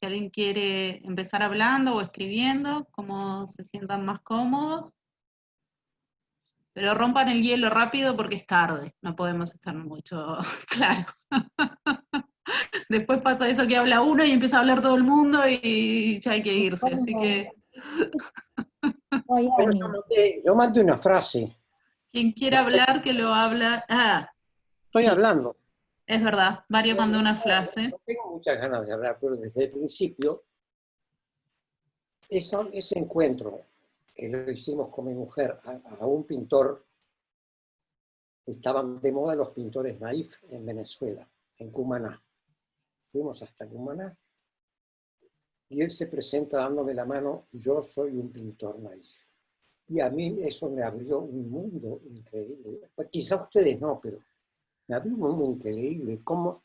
Si alguien quiere empezar hablando o escribiendo, como se sientan más cómodos. Pero rompan el hielo rápido porque es tarde, no podemos estar mucho claro. Después pasa eso que habla uno y empieza a hablar todo el mundo y ya hay que irse, así que Pero yo mandé una frase. quien quiera hablar que lo habla. Ah, Estoy sí, hablando. es verdad, Mario mandó una frase. No tengo muchas ganas de hablar, pero desde el principio, ese encuentro que lo hicimos con mi mujer a un pintor, estaban de moda los pintores naif en Venezuela, en Cumaná. Fuimos hasta Cumaná y él se presenta dándome la mano, yo soy un pintor naif. Y a mí eso me abrió un mundo increíble. Quizá ustedes no, pero me abrió un mundo increíble. Cómo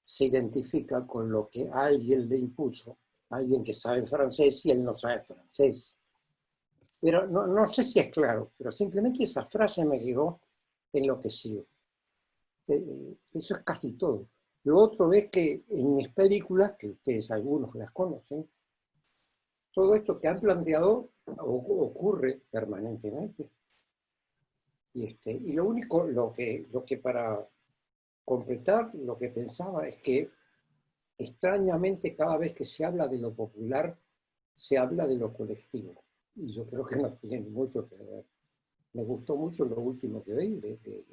se identifica con lo que alguien le impuso, alguien que sabe francés y él no sabe francés. Pero no sé si es claro, pero simplemente esa frase me quedó enloquecido. Eso es casi todo. Lo otro es que en mis películas, que ustedes algunos las conocen, todo esto que han planteado ocurre permanentemente. Y lo único, lo que para completar, lo que pensaba es que extrañamente cada vez que se habla de lo popular, se habla de lo colectivo. Y yo creo que no tiene mucho que ver. Me gustó mucho lo último que veí de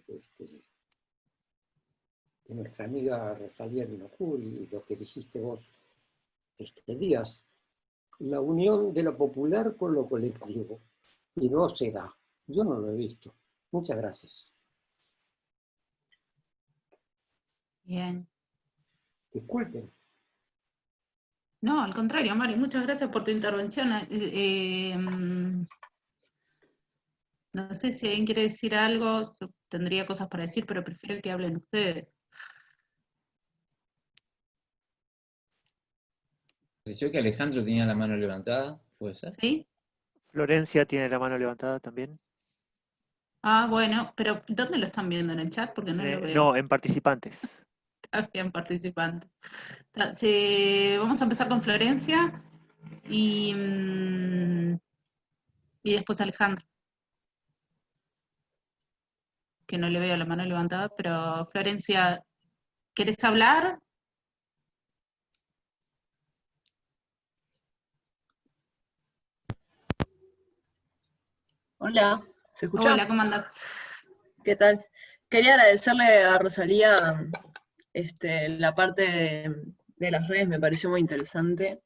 nuestra amiga Rosalía Binocur y lo que dijiste vos, Díaz. La unión de lo popular con lo colectivo. Y no se da. Yo no lo he visto. Muchas gracias. Bien. Disculpen. No, al contrario, Mari, muchas gracias por tu intervención. No sé si alguien quiere decir algo, yo tendría cosas para decir, pero prefiero que hablen ustedes. Pareció que Alejandro tenía la mano levantada, ¿puede ser? ¿Sí? Florencia tiene la mano levantada también. Ah, bueno, pero ¿dónde lo están viendo? ¿En el chat? Porque no lo veo. No, en participantes. Está bien, participante. Vamos a empezar con Florencia y, y después Alejandro, que no le veo la mano levantada, pero Florencia, ¿querés hablar? Hola, ¿se escucha? Hola, ¿cómo andás? ¿Qué tal? Quería agradecerle a Rosalía la parte de las redes, me pareció muy interesante.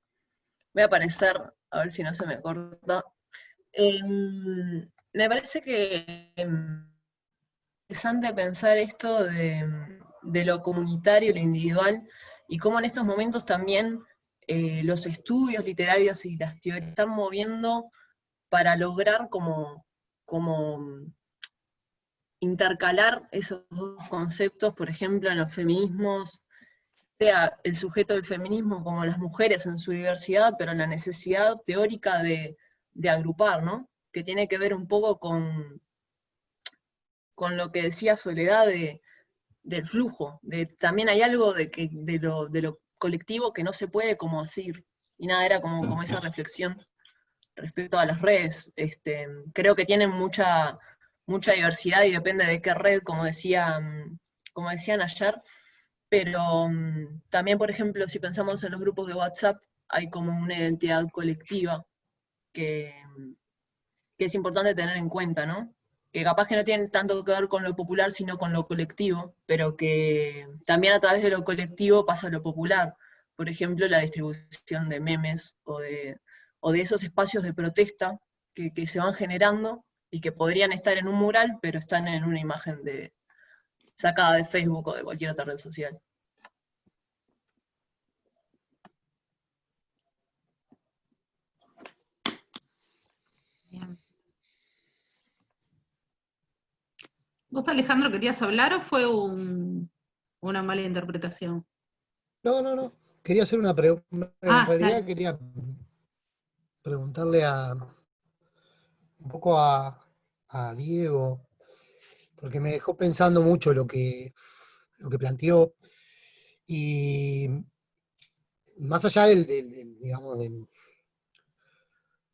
Voy a aparecer, a ver si no se me corta. Me parece que interesante pensar esto de lo comunitario y lo individual, y cómo en estos momentos también los estudios literarios y las teorías están moviendo para lograr como intercalar esos dos conceptos, por ejemplo, en los feminismos, sea el sujeto del feminismo como las mujeres en su diversidad, pero en la necesidad teórica de agrupar, ¿no? Que tiene que ver un poco con lo que decía Soledad del flujo, también hay algo de lo colectivo que no se puede como decir, y nada, era como esa reflexión respecto a las redes. Creo que tienen mucha diversidad y depende de qué red, como decían ayer, pero también, por ejemplo, si pensamos en los grupos de WhatsApp, hay como una identidad colectiva que, que es importante tener en cuenta, ¿no? Que capaz que no tienen tanto que ver con lo popular, sino con lo colectivo, pero que también a través de lo colectivo pasa lo popular. Por ejemplo, la distribución de memes o de esos espacios de protesta que se van generando y que podrían estar en un mural, pero están en una imagen sacada de Facebook o de cualquier otra red social. Bien. ¿Vos, Alejandro, querías hablar o fue una mala interpretación? No. Quería hacer una pregunta. En realidad dale. quería preguntarle un poco a Diego, porque me dejó pensando mucho lo que planteó. Y más allá digamos, de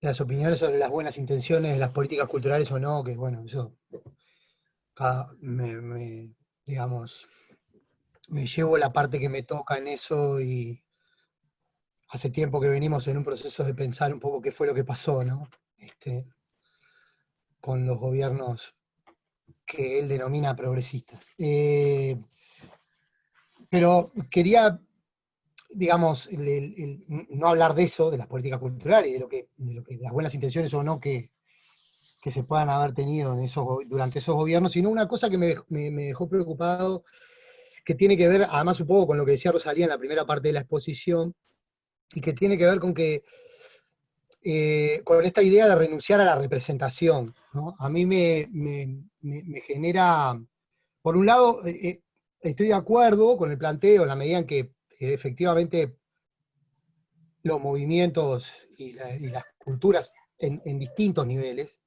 las opiniones sobre las buenas intenciones de las políticas culturales o no, que bueno, yo digamos, me llevo la parte que me toca en eso y hace tiempo que venimos en un proceso de pensar un poco qué fue lo que pasó, ¿no? Con los gobiernos que él denomina progresistas. Pero quería, digamos, no hablar de eso, de las políticas culturales y de las buenas intenciones o no que se puedan haber tenido durante esos gobiernos, sino una cosa que me dejó preocupado, que tiene que ver, además un poco con lo que decía Rosalía en la primera parte de la exposición, y que tiene que ver con con esta idea de renunciar a la representación, ¿no? A mí me genera, por un lado, estoy de acuerdo con el planteo en la medida en que efectivamente los movimientos y las culturas en distintos niveles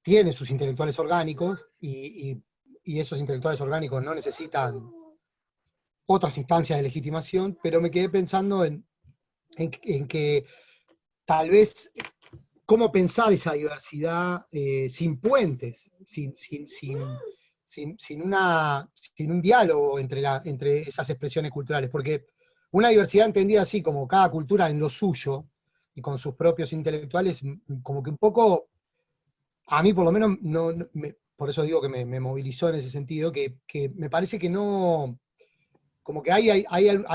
tienen sus intelectuales orgánicos y esos intelectuales orgánicos no necesitan otras instancias de legitimación, pero me quedé pensando en que tal vez cómo pensar esa diversidad sin puentes, sin un diálogo entre esas expresiones culturales, porque una diversidad entendida así, como cada cultura en lo suyo, y con sus propios intelectuales, como que un poco, a mí por lo menos, por eso digo que me movilizó en ese sentido, que me parece que no, como que hay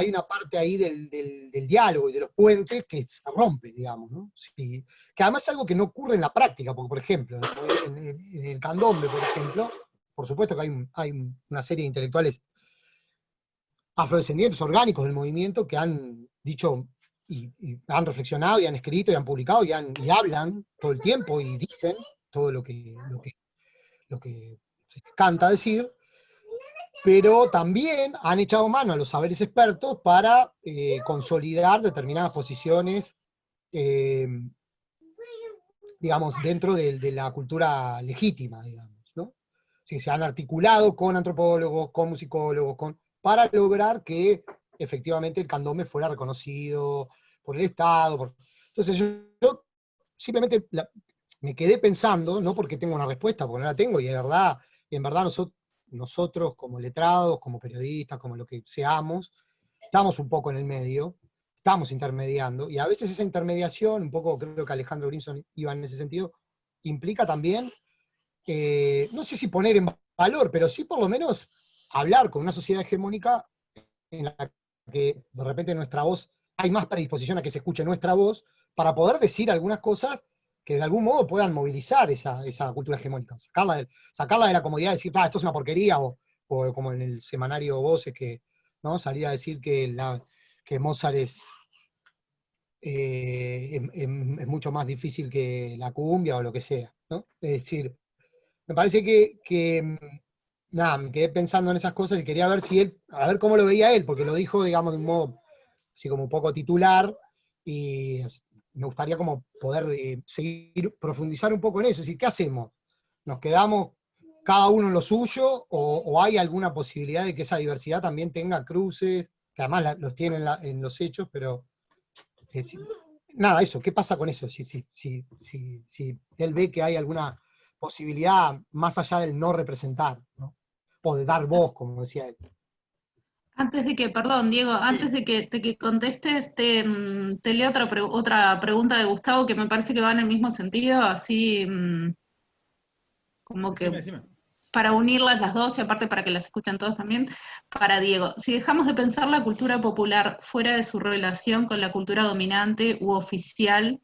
una parte ahí del diálogo y de los puentes que se rompe, digamos, ¿no? Sí, que además es algo que no ocurre en la práctica, porque por ejemplo, en el candombe, por ejemplo, por supuesto que hay una serie de intelectuales afrodescendientes orgánicos del movimiento que han dicho y han reflexionado y han escrito y han publicado y hablan todo el tiempo y dicen todo lo que se canta decir, pero también han echado mano a los saberes expertos para consolidar determinadas posiciones, digamos, dentro de la cultura legítima, digamos, ¿no? Sí, se han articulado con antropólogos, con musicólogos, para lograr que efectivamente el candombe fuera reconocido por el Estado. Entonces yo simplemente me quedé pensando, no porque tengo una respuesta, porque no la tengo, y en verdad nosotros como letrados, como periodistas, como lo que seamos, estamos un poco en el medio, estamos intermediando, y a veces esa intermediación, un poco creo que Alejandro Grimson iba en ese sentido, implica también, no sé si poner en valor, pero sí por lo menos hablar con una sociedad hegemónica en la que de repente nuestra voz, hay más predisposición a que se escuche nuestra voz, para poder decir algunas cosas que de algún modo puedan movilizar esa cultura hegemónica, sacarla de la comodidad de decir, esto es una porquería, o como en el semanario Voces, ¿no? Salir a decir que Mozart es mucho más difícil que la cumbia o lo que sea, ¿no? Es decir, me parece nada, me quedé pensando en esas cosas y quería ver a ver cómo lo veía él, porque lo dijo, digamos, de un modo así como un poco titular, y me gustaría como poder seguir, profundizar un poco en eso, es decir, ¿qué hacemos? ¿Nos quedamos cada uno en lo suyo o hay alguna posibilidad de que esa diversidad también tenga cruces, que además los tiene en los hechos, pero nada, eso, ¿qué pasa con eso? Si él ve que hay alguna posibilidad más allá del no representar, ¿no? O de dar voz, como decía él. Antes de que, perdón, Diego, antes de que contestes, te leo otra pregunta de Gustavo que me parece que va en el mismo sentido, así como que Decime. para unirlas las dos y aparte para que las escuchen todos también, para Diego. Si dejamos de pensar la cultura popular fuera de su relación con la cultura dominante u oficial,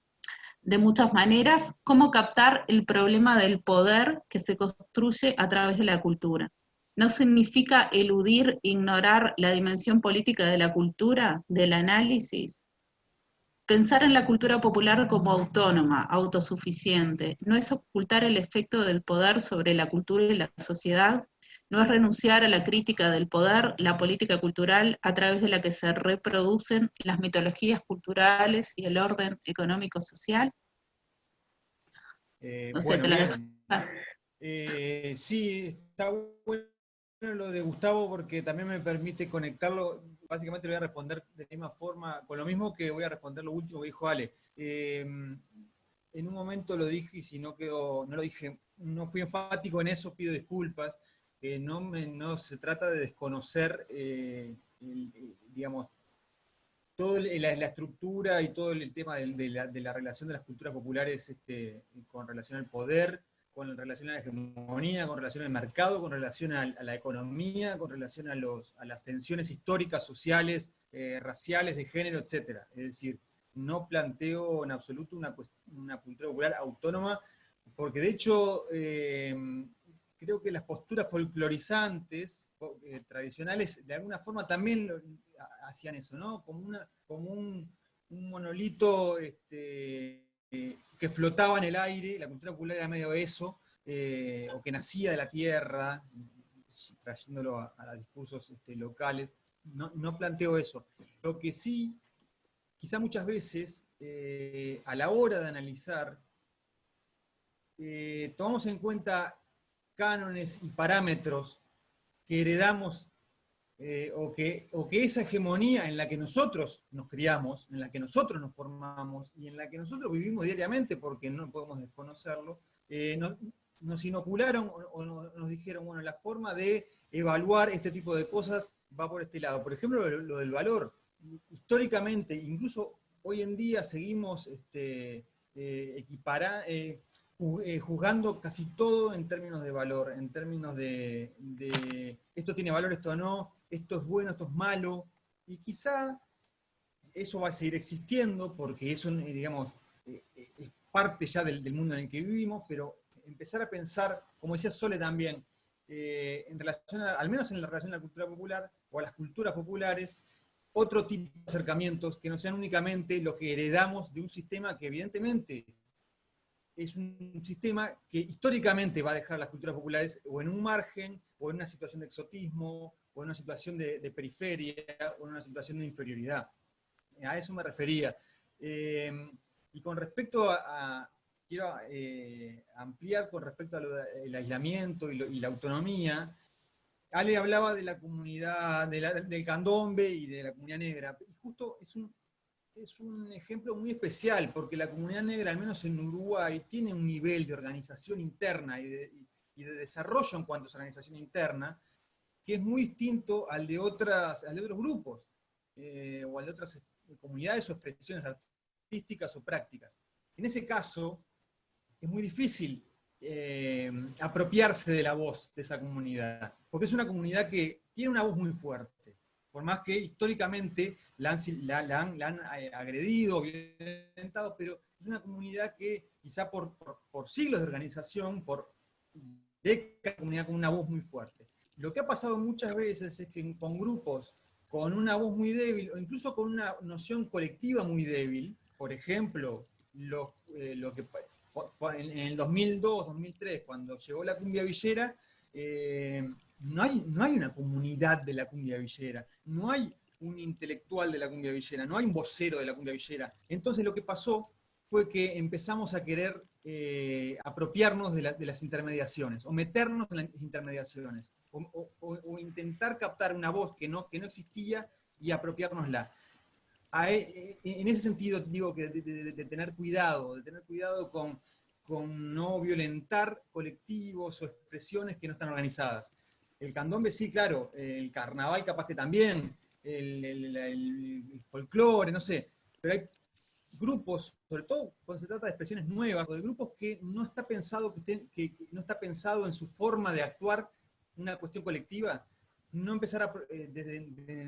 de muchas maneras, ¿cómo captar el problema del poder que se construye a través de la cultura? ¿No significa eludir, ignorar la dimensión política de la cultura, del análisis? Pensar en la cultura popular como autónoma, autosuficiente, no es ocultar el efecto del poder sobre la cultura y la sociedad, no es renunciar a la crítica del poder, la política cultural a través de la que se reproducen las mitologías culturales y el orden económico-social. No sé, Bueno, te la bien. dejo. Sí, está bueno lo de Gustavo porque también me permite conectarlo. básicamente le voy a responder de la misma forma, con lo mismo que voy a responder lo último que dijo Ale. En un momento lo dije y si no quedó, no lo dije, no fui enfático en eso, pido disculpas. No se trata de desconocer, digamos, toda la estructura y todo el tema de la relación de las culturas populares con relación al poder, con relación a la hegemonía, con relación al mercado, con relación a la economía, con relación a las tensiones históricas, sociales, raciales, de género, etc. Es decir, no planteo en absoluto una cultura popular autónoma, porque de hecho creo que las posturas folclorizantes tradicionales de alguna forma también hacían eso, ¿no? Como un monolito que flotaba en el aire. La cultura popular era medio eso, o que nacía de la tierra, trayéndolo a discursos locales. No planteo eso. Lo que sí, quizá muchas veces, a la hora de analizar, tomamos en cuenta cánones y parámetros que heredamos, o que esa hegemonía en la que nosotros nos criamos, en la que nosotros nos formamos y en la que nosotros vivimos diariamente, porque no podemos desconocerlo, nos inocularon o nos dijeron, bueno, la forma de evaluar este tipo de cosas va por este lado. Por ejemplo, lo del valor. Históricamente, incluso hoy en día seguimos juzgando casi todo en términos de valor, en términos de esto tiene valor, esto no, esto es bueno, esto es malo, y quizá eso va a seguir existiendo porque eso, digamos, es parte ya del mundo en el que vivimos, pero empezar a pensar, como decía Sole también, en relación al menos en la relación a la cultura popular o a las culturas populares, otro tipo de acercamientos que no sean únicamente lo que heredamos de un sistema que evidentemente es un sistema que históricamente va a dejar a las culturas populares o en un margen, o en una situación de exotismo, o en una situación de periferia, o en una situación de inferioridad. A eso me refería. Y con respecto quiero ampliar con respecto al aislamiento y la autonomía. Ale hablaba de la comunidad, del candombe y de la comunidad negra. Y justo es un ejemplo muy especial, porque la comunidad negra, al menos en Uruguay, tiene un nivel de organización interna y de desarrollo en cuanto a su organización interna, que es muy distinto al de otros grupos, o al de otras comunidades o expresiones artísticas o prácticas. En ese caso, es muy difícil apropiarse de la voz de esa comunidad, porque es una comunidad que tiene una voz muy fuerte, por más que históricamente la han agredido, violentado, pero es una comunidad que quizá por siglos de organización, por décadas, comunidad con una voz muy fuerte. Lo que ha pasado muchas veces es que con grupos con una voz muy débil, o incluso con una noción colectiva muy débil, por ejemplo, lo que en el 2002, 2003, cuando llegó la cumbia villera, no hay una comunidad de la cumbia villera, no hay un intelectual de la cumbia villera, no hay un vocero de la cumbia villera. Entonces lo que pasó fue que empezamos a querer apropiarnos de las intermediaciones, o meternos en las intermediaciones, o intentar captar una voz que no existía y apropiárnosla. En ese sentido digo que de tener cuidado con no violentar colectivos o expresiones que no están organizadas. El candombe sí, claro, el carnaval capaz que también, el folclore, no sé, pero hay grupos, sobre todo cuando se trata de expresiones nuevas, o de grupos que no está pensado que no está pensado en su forma de actuar una cuestión colectiva, no empezar desde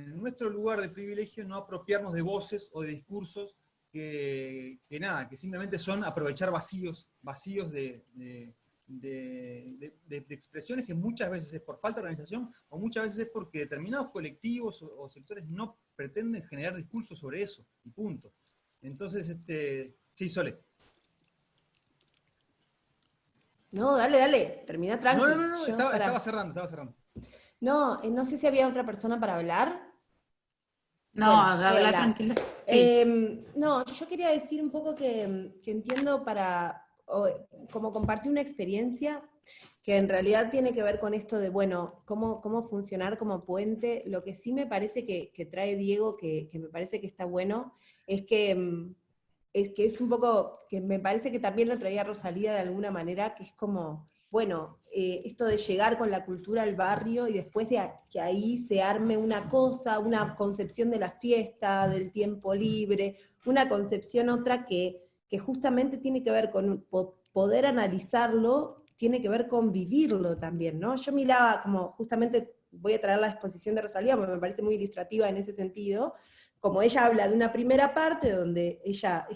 nuestro lugar de privilegio, no apropiarnos de voces o de discursos que simplemente son aprovechar vacíos de expresiones que muchas veces es por falta de organización, o muchas veces es porque determinados colectivos o sectores no pretenden generar discursos sobre eso, y punto. Entonces, sí, Sole. No, dale, termina tranqui. No, estaba cerrando. No, no sé si había otra persona para hablar. No, Bueno, habla tranquila. Sí. No, yo quería decir un poco que entiendo como compartí una experiencia que en realidad tiene que ver con esto de, bueno, cómo funcionar como puente. Lo que sí me parece que trae Diego, que me parece que está bueno, es que es un poco, que me parece que también lo traía Rosalía de alguna manera, que es como, bueno, esto de llegar con la cultura al barrio y después de que ahí se arme una cosa, una concepción de la fiesta, del tiempo libre, una concepción otra que justamente tiene que ver con poder analizarlo, tiene que ver con vivirlo también, ¿no? Yo miraba como, justamente voy a traer la exposición de Rosalía, porque me parece muy ilustrativa en ese sentido, como ella habla de una primera parte donde ella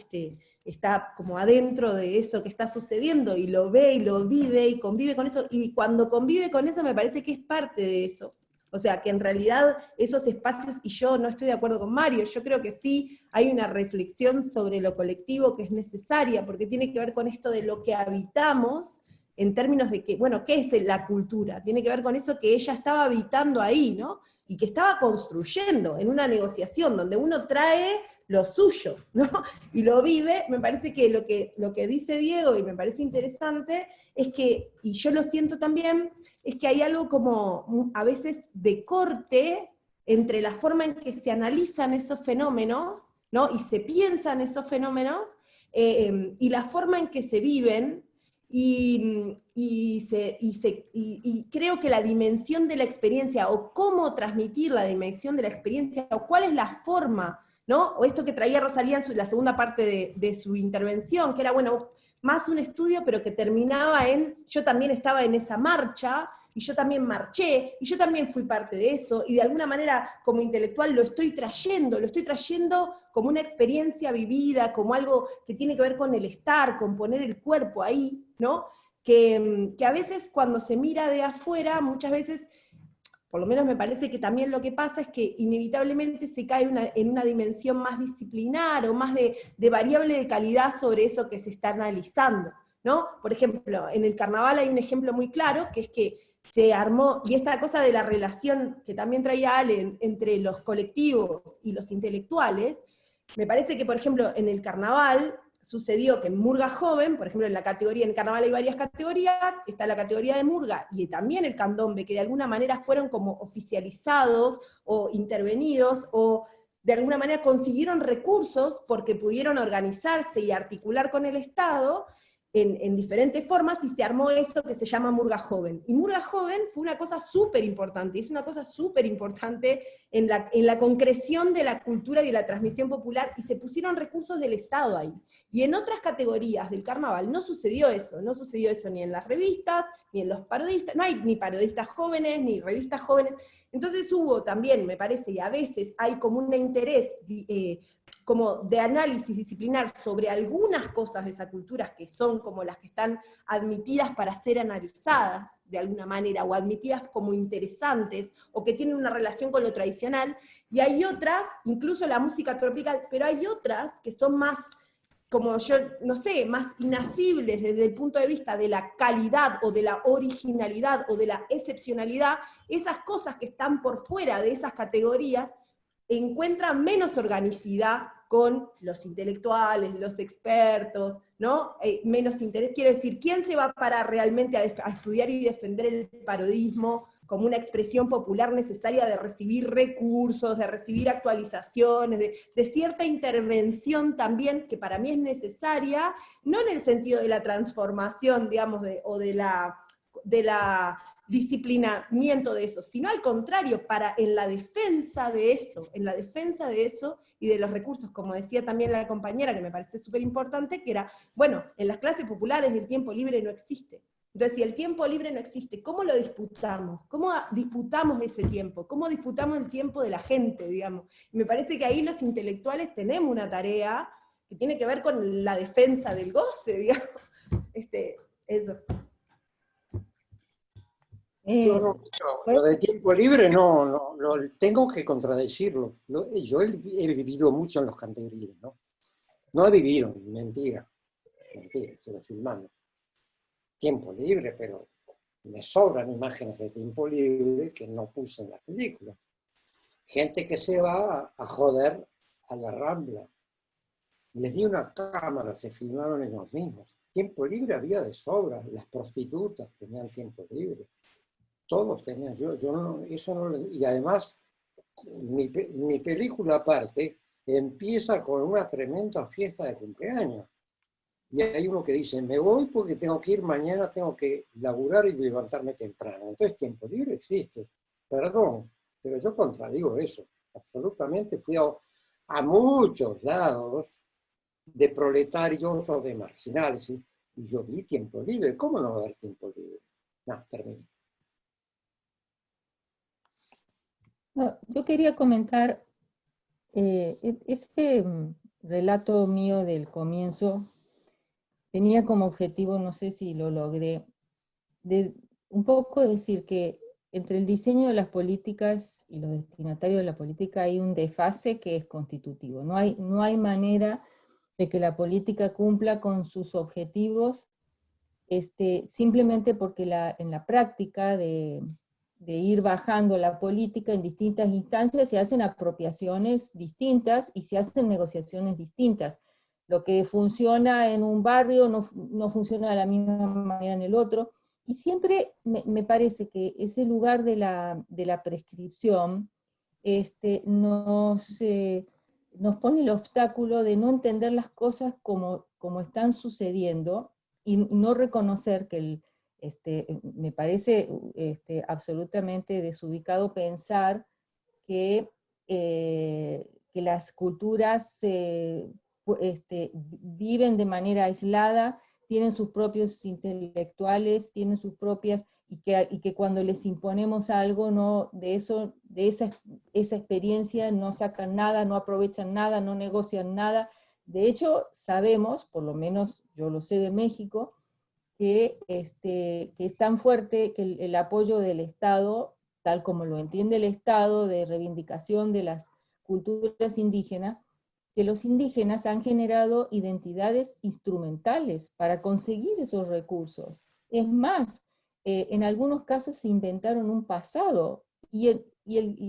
está como adentro de eso que está sucediendo y lo ve y lo vive y convive con eso, y cuando convive con eso me parece que es parte de eso. O sea, que en realidad esos espacios, y yo no estoy de acuerdo con Mario, yo creo que sí hay una reflexión sobre lo colectivo que es necesaria, porque tiene que ver con esto de lo que habitamos, en términos de que, bueno, ¿qué es la cultura? Tiene que ver con eso que ella estaba habitando ahí, ¿no? Y que estaba construyendo en una negociación donde uno trae lo suyo, ¿no? Y lo vive. Me parece que lo que dice Diego, y me parece interesante, es que, y yo lo siento también, es que hay algo como a veces de corte entre la forma en que se analizan esos fenómenos, ¿no? Y se piensan esos fenómenos, y la forma en que se viven, y creo que la dimensión de la experiencia, o cómo transmitir la dimensión de la experiencia, o cuál es la forma, ¿no? O esto que traía Rosalía en la segunda parte de su intervención, que era, bueno, más un estudio, pero que terminaba en, yo también estaba en esa marcha, y yo también marché, y yo también fui parte de eso, y de alguna manera como intelectual lo estoy trayendo como una experiencia vivida, como algo que tiene que ver con el estar, con poner el cuerpo ahí, ¿no? Que a veces cuando se mira de afuera, muchas veces, por lo menos me parece que también lo que pasa es que inevitablemente se cae en una dimensión más disciplinar, o más de variable de calidad sobre eso que se está analizando, ¿no? Por ejemplo, en el carnaval hay un ejemplo muy claro, que es que se armó, y esta cosa de la relación que también traía Ale entre los colectivos y los intelectuales, me parece que, por ejemplo, en el carnaval sucedió que en Murga Joven, por ejemplo, en el carnaval hay varias categorías, está la categoría de Murga y también el candombe, que de alguna manera fueron como oficializados o intervenidos, o de alguna manera consiguieron recursos porque pudieron organizarse y articular con el Estado en diferentes formas, y se armó eso que se llama Murga Joven. Y Murga Joven fue una cosa súper importante, es una cosa súper importante en la concreción de la cultura y de la transmisión popular, y se pusieron recursos del Estado ahí. Y en otras categorías del carnaval no sucedió eso ni en las revistas, ni en los parodistas, no hay ni parodistas jóvenes, ni revistas jóvenes. Entonces hubo también, me parece, y a veces hay como un interés como de análisis disciplinar sobre algunas cosas de esa cultura que son como las que están admitidas para ser analizadas de alguna manera, o admitidas como interesantes, o que tienen una relación con lo tradicional, y hay otras, incluso la música tropical, pero hay otras que son más, como yo, no sé, más inacibles desde el punto de vista de la calidad, o de la originalidad, o de la excepcionalidad. Esas cosas que están por fuera de esas categorías encuentran menos organicidad con los intelectuales, los expertos, ¿no? Menos interés. Quiero decir, ¿quién se va a parar realmente a estudiar y defender el parodismo como una expresión popular necesaria de recibir recursos, de recibir actualizaciones, de cierta intervención también, que para mí es necesaria, no en el sentido de la transformación, digamos, o de la disciplinamiento de eso, sino al contrario, en la defensa de eso, y de los recursos, como decía también la compañera, que me parece súper importante, que era, bueno, en las clases populares el tiempo libre no existe. Entonces, si el tiempo libre no existe, ¿cómo lo disputamos? ¿Cómo disputamos ese tiempo? ¿Cómo disputamos el tiempo de la gente, digamos? Y me parece que ahí los intelectuales tenemos una tarea que tiene que ver con la defensa del goce, digamos. Eso. Yo lo de tiempo libre no tengo que contradecirlo. Yo he vivido mucho en los cantegrines, ¿no? No he vivido, mentira, estoy filmando. Tiempo libre, pero me sobran imágenes de tiempo libre que no puse en la película. Gente que se va a joder a la Rambla, Les di una cámara, se filmaron ellos mismos. Tiempo libre había de sobra, las prostitutas tenían tiempo libre. Todos tenían, yo no, eso no, y además mi película aparte empieza con una tremenda fiesta de cumpleaños. Y hay uno que dice, me voy porque tengo que ir mañana, tengo que laburar y levantarme temprano. Entonces tiempo libre existe. Perdón, pero yo contradigo eso. Absolutamente fui a muchos lados de proletarios o de marginales y yo vi tiempo libre. ¿Cómo no va a haber tiempo libre? No, termino. No, yo quería comentar ese relato mío del comienzo tenía como objetivo, no sé si lo logré, de un poco decir que entre el diseño de las políticas y los destinatarios de la política hay un desfase que es constitutivo. No hay manera de que la política cumpla con sus objetivos simplemente porque en la práctica de ir bajando la política en distintas instancias se hacen apropiaciones distintas y se hacen negociaciones distintas. Lo que funciona en un barrio no funciona de la misma manera en el otro, y siempre me parece que ese lugar de la prescripción nos pone el obstáculo de no entender las cosas como están sucediendo, y no reconocer que me parece absolutamente desubicado pensar que las culturas viven de manera aislada, tienen sus propios intelectuales, tienen sus propias, y que cuando les imponemos algo, de esa experiencia no sacan nada, no aprovechan nada, no negocian nada. De hecho, sabemos, por lo menos yo lo sé de México, que es tan fuerte que el apoyo del Estado, tal como lo entiende el Estado, de reivindicación de las culturas indígenas, que los indígenas han generado identidades instrumentales para conseguir esos recursos. Es más, en algunos casos se inventaron un pasado, y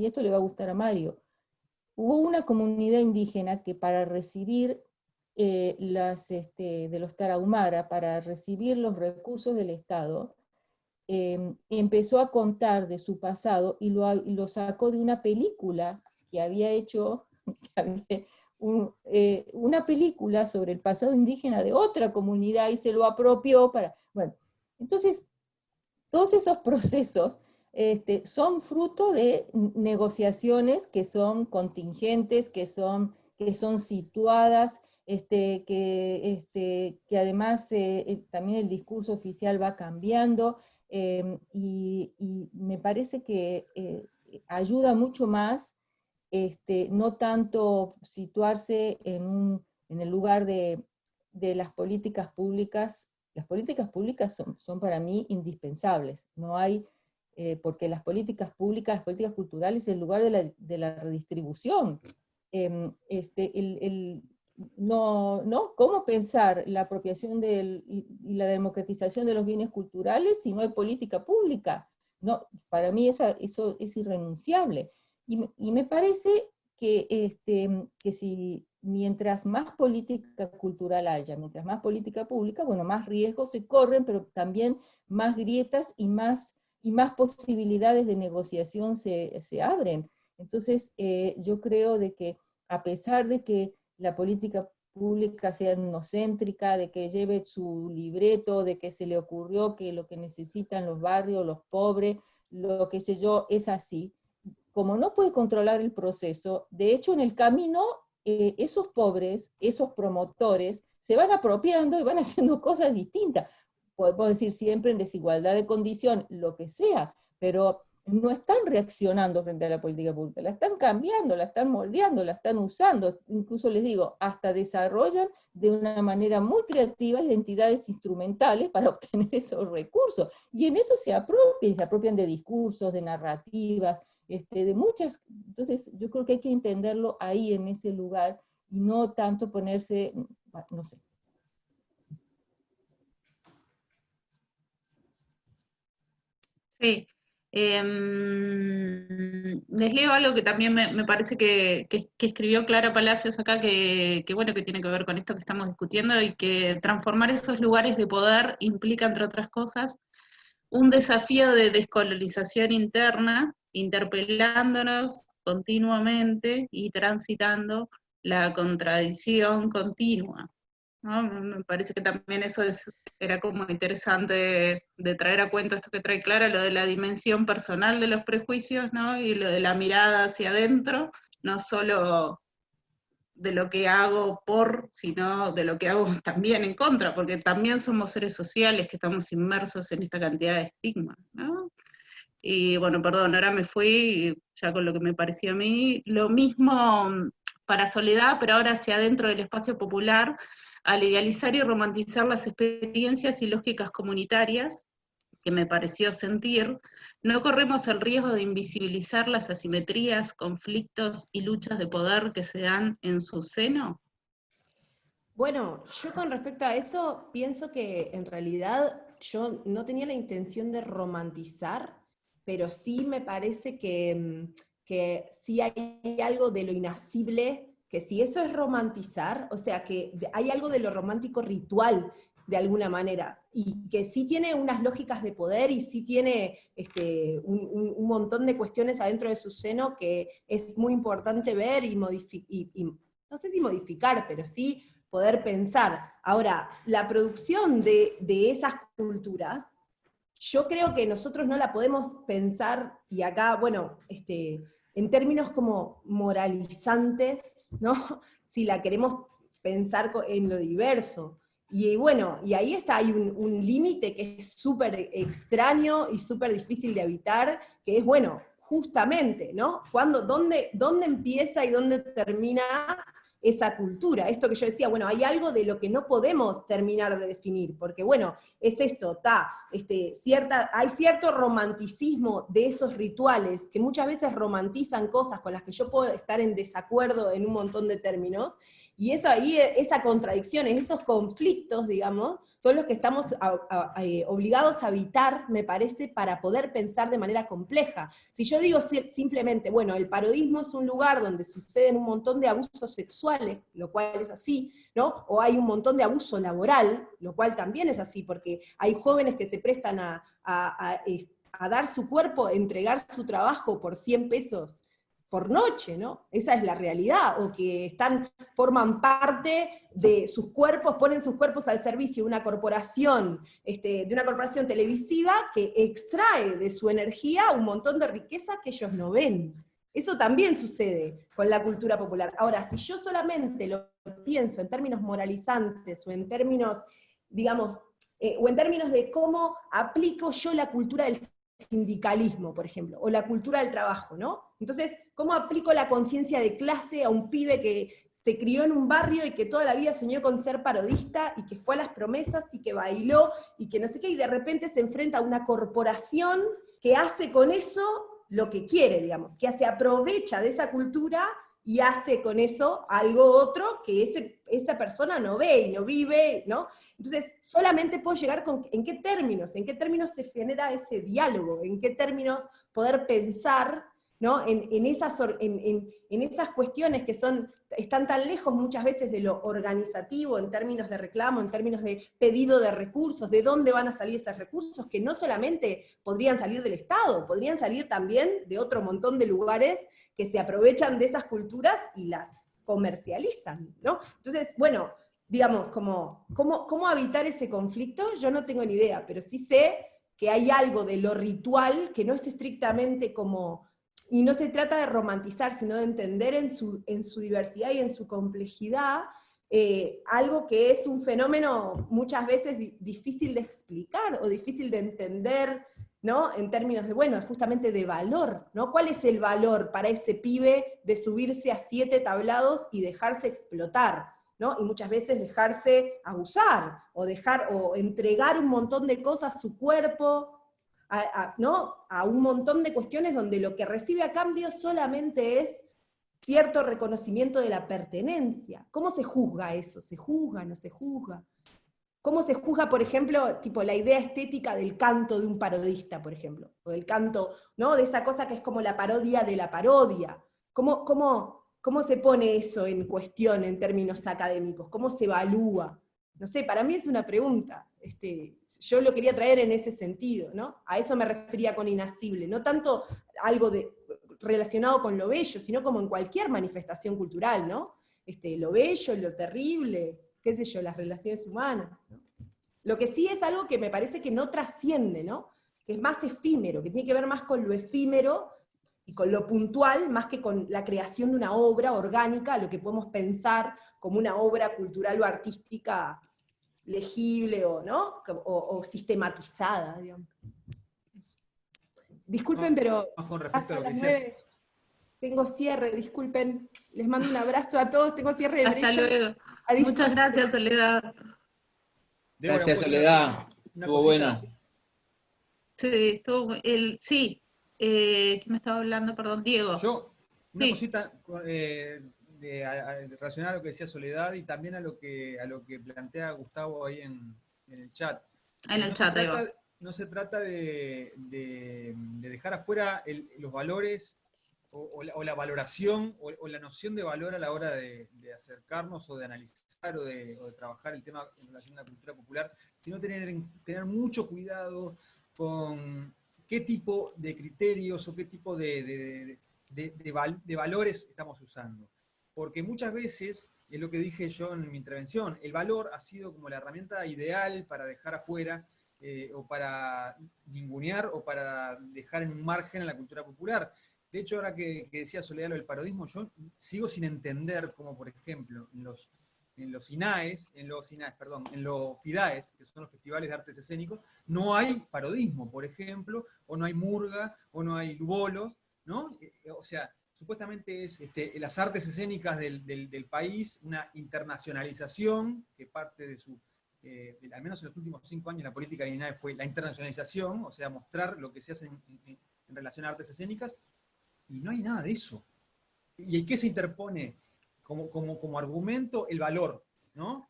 esto le va a gustar a Mario. Hubo una comunidad indígena que para recibir de los Tarahumara, para recibir los recursos del Estado, empezó a contar de su pasado y lo sacó de una película que había hecho, una película sobre el pasado indígena de otra comunidad, y se lo apropió para... Bueno, entonces, todos esos procesos son fruto de negociaciones que son contingentes, que son situadas, que además también el discurso oficial va cambiando, y me parece que ayuda mucho más no tanto situarse en el lugar de las políticas públicas. Las políticas públicas son para mí indispensables. No hay, porque las políticas públicas, las políticas culturales, es el lugar de la redistribución. ¿Cómo pensar la apropiación y la democratización de los bienes culturales si no hay política pública? No, para mí eso es irrenunciable. Y me parece que si mientras más política cultural haya, mientras más política pública, bueno, más riesgos se corren, pero también más grietas y más posibilidades de negociación se abren. Entonces, yo creo de que a pesar de que la política pública sea etnocéntrica, de que lleve su libreto, de que se le ocurrió que lo que necesitan los barrios, los pobres, lo que sé yo, es así, como no puede controlar el proceso, de hecho en el camino esos pobres, esos promotores, se van apropiando y van haciendo cosas distintas. Podemos decir siempre en desigualdad de condición, lo que sea, pero no están reaccionando frente a la política pública, la están cambiando, la están moldeando, la están usando, incluso les digo, hasta desarrollan de una manera muy creativa identidades instrumentales para obtener esos recursos, y en eso se apropian de discursos, de narrativas, de muchas. Entonces yo creo que hay que entenderlo ahí, en ese lugar, y no tanto ponerse, no sé. Sí, Les leo algo que también me parece que escribió Clara Palacios acá, que bueno, que tiene que ver con esto que estamos discutiendo, y que transformar esos lugares de poder implica, entre otras cosas, un desafío de descolonización interna, interpelándonos continuamente y transitando la contradicción continua, ¿no? Me parece que también eso era como interesante de traer a cuento esto que trae Clara, lo de la dimensión personal de los prejuicios, ¿no? Y lo de la mirada hacia adentro, no solo de lo que hago por, sino de lo que hago también en contra, porque también somos seres sociales que estamos inmersos en esta cantidad de estigmas, ¿no? Y bueno, perdón, ahora me fui ya con lo que me pareció a mí. Lo mismo para Soledad, pero ahora hacia adentro del espacio popular, al idealizar y romantizar las experiencias y lógicas comunitarias, que me pareció sentir, no corremos el riesgo de invisibilizar las asimetrías, conflictos y luchas de poder que se dan en su seno. Bueno, yo con respecto a eso pienso que en realidad yo no tenía la intención de romantizar, pero sí me parece que sí hay algo de lo inasible, que si eso es romantizar, o sea, que hay algo de lo romántico ritual, de alguna manera, y que sí tiene unas lógicas de poder y sí tiene un montón de cuestiones adentro de su seno que es muy importante ver y no sé si modificar, pero sí poder pensar. Ahora, la producción de esas culturas, yo creo que nosotros no la podemos pensar, y acá, bueno, en términos como moralizantes, ¿no? Si la queremos pensar en lo diverso. Y bueno, y ahí está, hay un límite que es súper extraño y súper difícil de habitar, que es, bueno, justamente, ¿no? ¿Dónde empieza y dónde termina esa cultura? Esto que yo decía, bueno, hay algo de lo que no podemos terminar de definir, porque bueno, es esto, hay cierto romanticismo de esos rituales, que muchas veces romantizan cosas con las que yo puedo estar en desacuerdo en un montón de términos, y eso ahí, esa contradicción, esos conflictos, digamos, son los que estamos obligados a evitar, me parece, para poder pensar de manera compleja. Si yo digo simplemente, bueno, el parodismo es un lugar donde suceden un montón de abusos sexuales, lo cual es así, ¿no? O hay un montón de abuso laboral, lo cual también es así, porque hay jóvenes que se prestan a dar su cuerpo, entregar su trabajo por 100 pesos por noche, ¿no? Esa es la realidad, o que forman parte de sus cuerpos, ponen sus cuerpos al servicio de una corporación televisiva que extrae de su energía un montón de riqueza que ellos no ven. Eso también sucede con la cultura popular. Ahora, si yo solamente lo pienso en términos moralizantes, o en términos, digamos, o en términos de cómo aplico yo la cultura del sindicalismo, por ejemplo, o la cultura del trabajo, ¿no? Entonces, ¿cómo aplico la conciencia de clase a un pibe que se crió en un barrio y que toda la vida soñó con ser parodista, y que fue a las promesas, y que bailó, y que no sé qué, y de repente se enfrenta a una corporación que hace con eso lo que quiere, digamos, que se aprovecha de esa cultura y hace con eso algo otro que esa persona no ve y no vive, ¿no? Entonces, solamente puedo llegar en qué términos se genera ese diálogo, en qué términos poder pensar, ¿no? en esas cuestiones que están tan lejos muchas veces de lo organizativo, en términos de reclamo, en términos de pedido de recursos, de dónde van a salir esos recursos, que no solamente podrían salir del Estado, podrían salir también de otro montón de lugares que se aprovechan de esas culturas y las comercializan, ¿no? Entonces, bueno, digamos, ¿cómo habitar ese conflicto? Yo no tengo ni idea, pero sí sé que hay algo de lo ritual que no es estrictamente y no se trata de romantizar, sino de entender en su diversidad y en su complejidad, algo que es un fenómeno muchas veces difícil de explicar o difícil de entender, ¿no? En términos de, bueno, justamente de valor, ¿no? ¿Cuál es el valor para ese pibe de subirse a 7 tablados y dejarse explotar, ¿no? Y muchas veces dejarse abusar, o entregar un montón de cosas, su cuerpo, ¿no? A un montón de cuestiones donde lo que recibe a cambio solamente es cierto reconocimiento de la pertenencia. ¿Cómo se juzga eso? ¿Se juzga? ¿No se juzga? cómo se juzga, por ejemplo, tipo la idea estética del canto de un parodista, por ejemplo, o del canto, ¿no? De esa cosa que es como la parodia de la parodia. ¿Cómo se pone eso en cuestión en términos académicos? ¿Cómo se evalúa? No sé, para mí es una pregunta. Yo lo quería traer en ese sentido, ¿no? A eso me refería con inasible, no tanto algo relacionado con lo bello, sino como en cualquier manifestación cultural, ¿no? Lo bello, lo terrible, qué sé yo, las relaciones humanas, ¿no? Lo que sí es algo que me parece que no trasciende, ¿no? Que es más efímero, que tiene que ver más con lo efímero y con lo puntual, más que con la creación de una obra orgánica, lo que podemos pensar como una obra cultural o artística legible o, ¿no? o sistematizada, digamos. Disculpen, pero Con respecto a lo que las decías. 9. Tengo cierre, disculpen. Les mando un abrazo a todos, tengo cierre de Hasta brecha. luego. A Muchas disposición. gracias, Soledad. Débora, Gracias, ¿puedo Soledad. hacer una Estuvo cosita? bueno. Sí, sí. ¿Quién me estaba hablando? Perdón, Diego. Yo, una Sí. cosita relacionada a lo que decía Soledad y también a lo que plantea Gustavo ahí en el chat. En el chat, ahí va. No se trata de dejar afuera los valores o la valoración o la noción de valor a la hora de acercarnos o de analizar o de trabajar el tema en relación a la cultura popular, sino tener mucho cuidado con qué tipo de criterios o qué tipo de valores estamos usando. Porque muchas veces, es lo que dije yo en mi intervención, el valor ha sido como la herramienta ideal para dejar afuera o para ningunear o para dejar en un margen a la cultura popular. De hecho, ahora que decía Soledad lo del parodismo, yo sigo sin entender cómo, por ejemplo, en los FIDAES, en los FIDAES, que son los festivales de artes escénicos, no hay parodismo, por ejemplo, o no hay murga, o no hay bolos, ¿no? O sea, supuestamente es las artes escénicas del país, una internacionalización que parte de su, al menos en los últimos 5 años la política de INAE fue la internacionalización, o sea, mostrar lo que se hace en relación a artes escénicas, y no hay nada de eso. ¿Y qué se interpone como argumento? El valor, ¿no?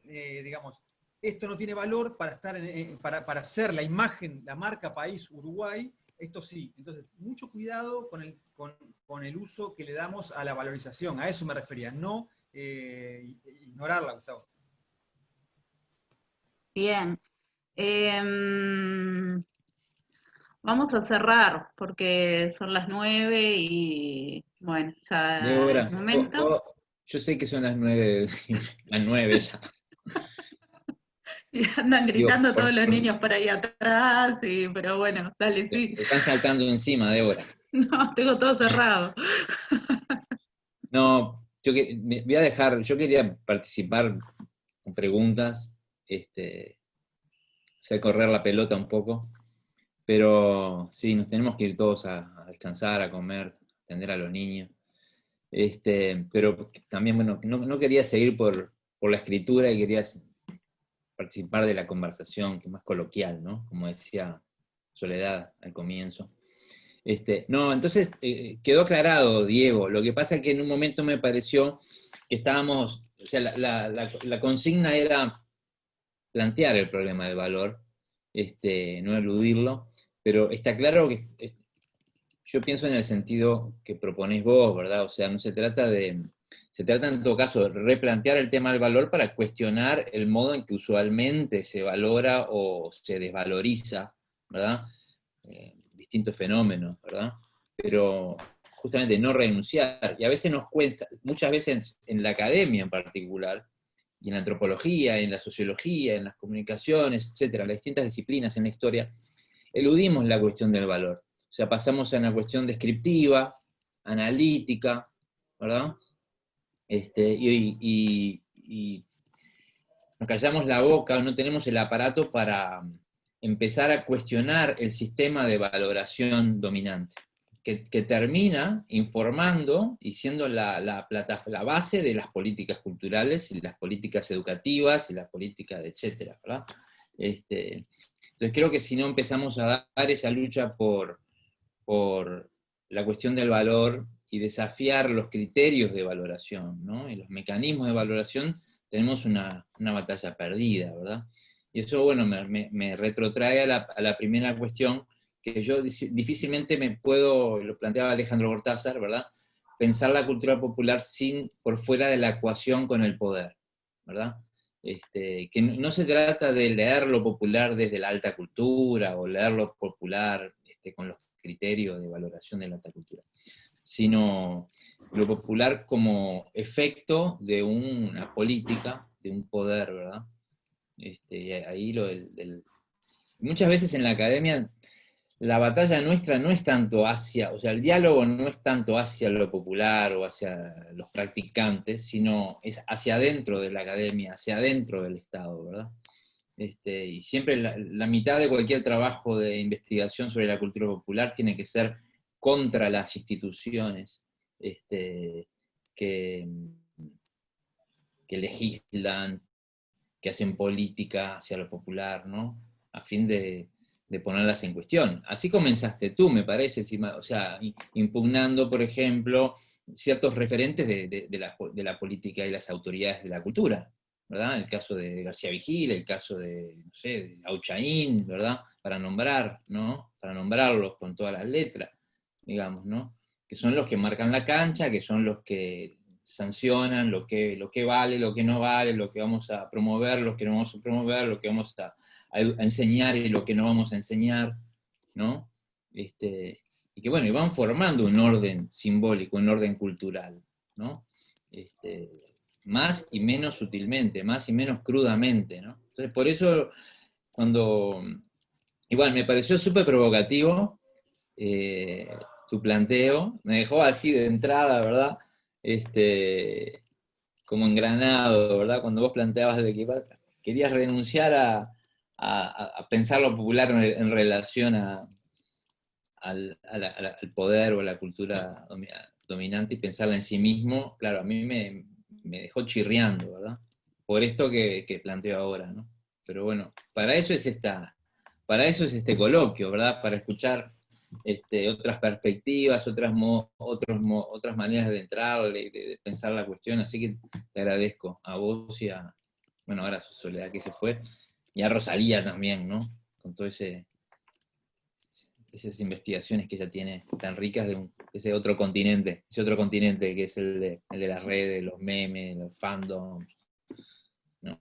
Digamos, esto no tiene valor para estar para hacer la imagen, la marca país Uruguay, esto sí. Entonces, mucho cuidado con el uso que le damos a la valorización, a eso me refería, no ignorarla, Gustavo. Bien. Vamos a cerrar porque son las 9 y bueno, ya Débora, es momento. yo sé que son las 9, las 9 ya. Y andan Digo, gritando todos los niños por ahí atrás, pero bueno, dale, sí. te están saltando encima, Débora. No, tengo todo cerrado. No, me voy a dejar, yo quería participar con preguntas, hacer correr la pelota un poco, pero sí, nos tenemos que ir todos a descansar, a comer, atender a los niños. Pero también, bueno, no quería seguir por la escritura y quería participar de la conversación, que es más coloquial, ¿no? Como decía Soledad al comienzo. No, entonces quedó aclarado, Diego. Lo que pasa es que en un momento me pareció que estábamos, o sea, la consigna era plantear el problema del valor, no eludirlo, pero está claro que yo pienso en el sentido que proponés vos, ¿verdad? O sea, no se trata se trata en todo caso de replantear el tema del valor para cuestionar el modo en que usualmente se valora o se desvaloriza, ¿verdad? Distintos fenómenos, ¿verdad? Pero justamente no renunciar. Y a veces nos cuesta, muchas veces en la academia en particular, y en la antropología, en la sociología, en las comunicaciones, etcétera, las distintas disciplinas en la historia, eludimos la cuestión del valor. O sea, pasamos a una cuestión descriptiva, analítica, ¿verdad? Y nos callamos la boca, no tenemos el aparato para empezar a cuestionar el sistema de valoración dominante, que termina informando y siendo la base de las políticas culturales y las políticas educativas y las políticas, etcétera, ¿verdad? Entonces creo que si no empezamos a dar esa lucha por la cuestión del valor y desafiar los criterios de valoración, ¿no? Y los mecanismos de valoración, tenemos una batalla perdida, ¿verdad? Y eso, bueno, me retrotrae a la primera cuestión, que yo difícilmente me puedo, lo planteaba Alejandro Cortázar, ¿verdad?, pensar la cultura popular por fuera de la ecuación con el poder, ¿verdad? Que no se trata de leer lo popular desde la alta cultura, o leer lo popular con los criterios de valoración de la alta cultura, sino lo popular como efecto de una política, de un poder, ¿verdad? Ahí muchas veces en la academia la batalla nuestra no es tanto hacia, o sea, el diálogo no es tanto hacia lo popular o hacia los practicantes, sino es hacia adentro de la academia, hacia adentro del Estado, ¿verdad? Y siempre la mitad de cualquier trabajo de investigación sobre la cultura popular tiene que ser contra las instituciones que legislan, que hacen política hacia lo popular, ¿no? A fin de ponerlas en cuestión. Así comenzaste tú, me parece, o sea, impugnando, por ejemplo, ciertos referentes de la política y las autoridades de la cultura, ¿verdad? El caso de García Vigil, el caso de, no sé, de Auchaín, ¿verdad? Para nombrar, ¿no? Para nombrarlos con todas las letras, digamos, ¿no? Que son los que marcan la cancha, que son los que sancionan lo que vale, lo que no vale, lo que vamos a promover, lo que no vamos a promover, lo que vamos a enseñar y lo que no vamos a enseñar, ¿no? Y que bueno, y van formando un orden simbólico, un orden cultural, ¿no? Más y menos sutilmente, más y menos crudamente, ¿no? Entonces, por eso, igual, me pareció súper provocativo tu planteo, me dejó así de entrada, ¿verdad? Como engranado, ¿verdad? Cuando vos planteabas de que querías renunciar a pensar lo popular en relación al poder o a la cultura dominante y pensarla en sí mismo, claro, a mí me dejó chirriando, ¿verdad? Por esto que planteo ahora, ¿no? Pero bueno, para eso es este coloquio, ¿verdad? Para escuchar otras perspectivas, otras maneras de entrar, de pensar la cuestión, así que te agradezco a vos y bueno, ahora a Soledad que se fue, y a Rosalía también, ¿no? Con todo esas investigaciones que ella tiene tan ricas de ese otro continente que es el de las redes, los memes, los fandoms, ¿no?